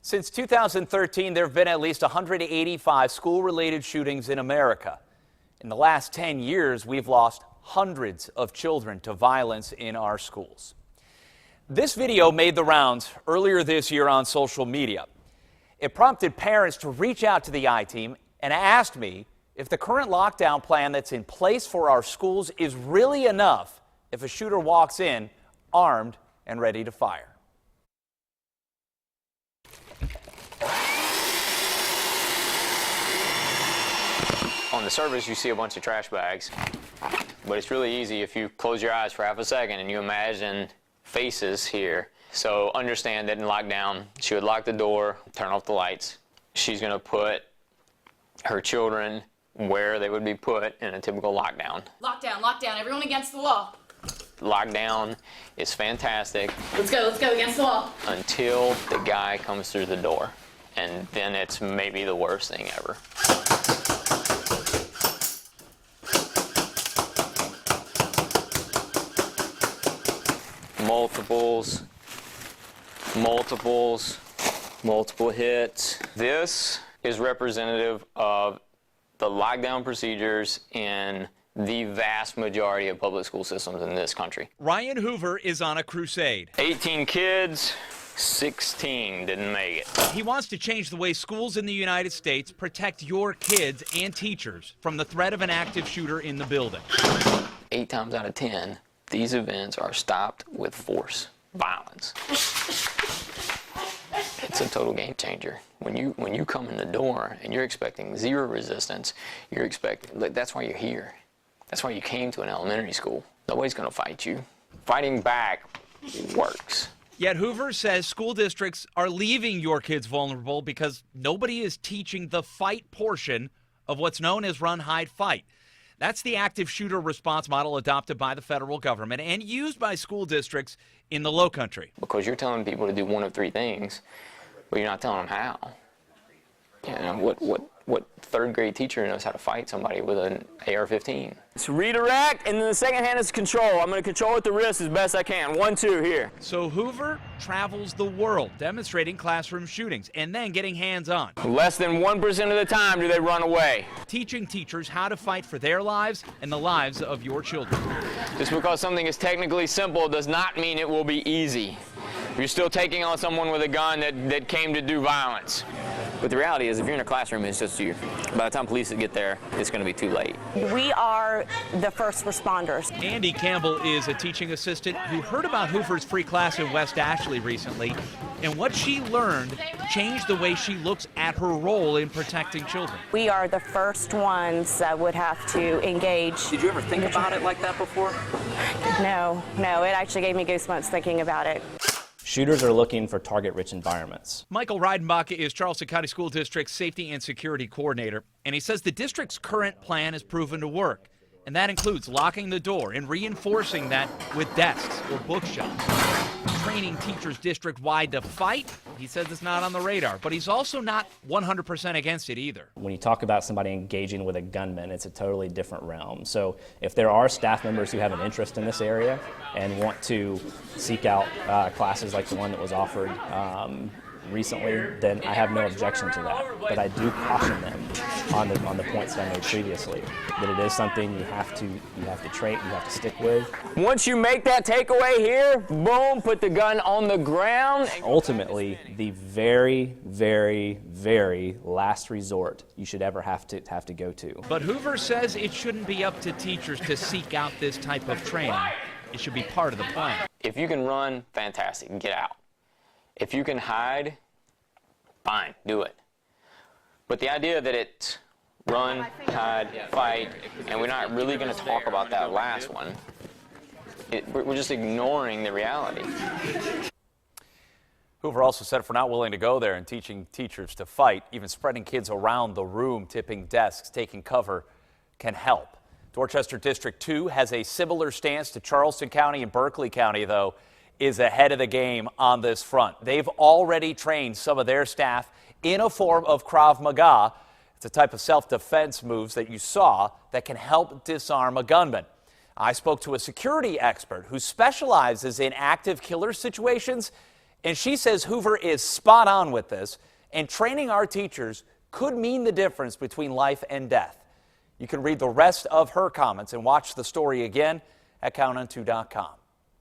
Since 2013, there have been at least 185 school-related shootings in America. In the last 10 years, we've lost hundreds of children to violence in our schools. This video made the rounds earlier this year on social media. It prompted parents to reach out to the I-Team and asked me if the current lockdown plan that's in place for our schools is really enough if a shooter walks in armed and ready to fire. On the surface, you see a bunch of trash bags, but it's really easy if you close your eyes for half a second and you imagine faces here. So understand that in lockdown, she would lock the door, turn off the lights. She's going to put her children where they would be put in a typical lockdown. Lockdown, lockdown, everyone against the wall. Lockdown is fantastic. Let's go against the wall. Until the guy comes through the door, and then it's maybe the worst thing ever. Multiple hits. This is representative of the lockdown procedures in the vast majority of public school systems in this country. Ryan Hoover is on a crusade. 18 kids, 16 didn't make it. He wants to change the way schools in the United States protect your kids and teachers from the threat of an active shooter in the building. 8 times out of 10, these events are stopped with force, violence. It's a total game changer. When you come in the door and you're expecting zero resistance, that's why you're here. That's why you came to an elementary school. Nobody's going to fight you. Fighting back works. Yet Hoover says school districts are leaving your kids vulnerable because nobody is teaching the fight portion of what's known as run, hide, fight. That's the active shooter response model adopted by the federal government and used by school districts in the Lowcountry. Because you're telling people to do one of 3 things, but you're not telling them how. You know, what third grade teacher knows how to fight somebody with an AR-15? It's redirect, and then the second hand is control. I'm going to control with the wrist as best I can. 1, 2, here. So Hoover travels the world demonstrating classroom shootings and then getting hands-on. Less than 1% of the time do they run away. Teaching teachers how to fight for their lives and the lives of your children. Just because something is technically simple does not mean it will be easy. You're still taking on someone with a gun that came to do violence. But the reality is, if you're in a classroom, it's just you. By the time police get there, it's going to be too late. We are the first responders. Andy Campbell is a teaching assistant who heard about Hoover's free class in West Ashley recently, and what she learned changed the way she looks at her role in protecting children. We are the first ones that would have to engage. Did you ever think about it like that before? No, it actually gave me goosebumps thinking about it. Shooters are looking for target-rich environments. Michael Reidenbach is Charleston County School District's Safety and Security Coordinator, and he says the district's current plan has proven to work, and that includes locking the door and reinforcing that with desks or bookshelves. Training teachers district-wide to fight, he says it's not on the radar, but he's also not 100% against it either. When you talk about somebody engaging with a gunman, it's a totally different realm. So if there are staff members who have an interest in this area and want to seek out classes like the one that was offered recently, then I have no objection to that. But I do caution them on the points that I made previously, that it is something you have to trait, you have to stick with. Once you make that takeaway here, boom, put the gun on the ground. Ultimately, the very, very, very last resort you should ever have to go to. But Hoover says it shouldn't be up to teachers to seek out this type of training. It should be part of the plan. If you can run, fantastic, get out. If you can hide, fine, do it. But the idea that it's run, hide, fight, and we're not really going to talk about that last one, we're just ignoring the reality. Hoover also said if we're not willing to go there and teaching teachers to fight, even spreading kids around the room, tipping desks, taking cover can help. Dorchester District 2 has a similar stance to Charleston County and Berkeley County, though, is ahead of the game on this front. They've already trained some of their staff in a form of Krav Maga. It's a type of self-defense moves that you saw that can help disarm a gunman. I spoke to a security expert who specializes in active killer situations And she says Hoover is spot on with this, and training our teachers could mean the difference between life and death. You can read the rest of her comments and watch the story again at counton2.com.